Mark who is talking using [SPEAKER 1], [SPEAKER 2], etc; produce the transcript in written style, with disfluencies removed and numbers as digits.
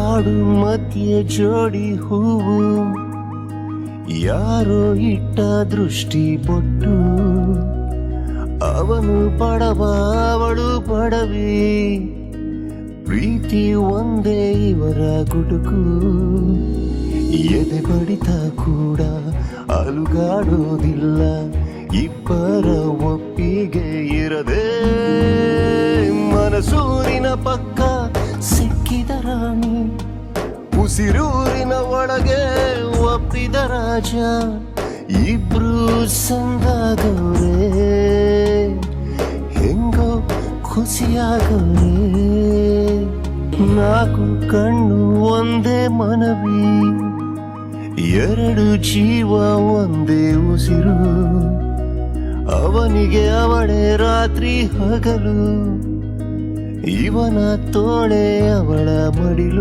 [SPEAKER 1] ಕಾಡು ಮಧ್ಯೆ ಜೋಡಿ ಹೂವು, ಯಾರೋ ಇಟ್ಟ ದೃಷ್ಟಿ ಪೊಟ್ಟು. ಅವನು ಬಡವ ಅವಳು ಬಡವಿ, ಪ್ರೀತಿ ಒಂದೇ ಇವರ ಗುಡುಕು. ಎದೆ ಬಡಿತ ಕೂಡ ಅಲುಗಾಡೋದಿಲ್ಲ, ಇಬ್ಬರ ಒಪ್ಪಿಗೆ ಇರದೆ. ಮನಸೂರಿನ ಪಕ್ಕ ಸಿಕ್ಕಿದ ರಾಣಿ, ಉಸಿರೂರಿನ ಒಳಗೆ ಒಪ್ಪಿದ ರಾಜ. ಇಬ್ರು ಸಂದಾಗವ್ರೆ, ಹೆಂಗೋ ಖುಷಿಯಾಗವ್ರೆ. ನಾಲ್ಕು ಕಣ್ಣು ಒಂದೇ ಮನವಿ, ಎರಡು ಜೀವ ಒಂದೇ ಉಸಿರು. ಅವನಿಗೆ ಅವಳೇ ರಾತ್ರಿ ಹಗಲು, ಇವನ ತೋಳೆ ಅವಳ ಮಡಿಲು.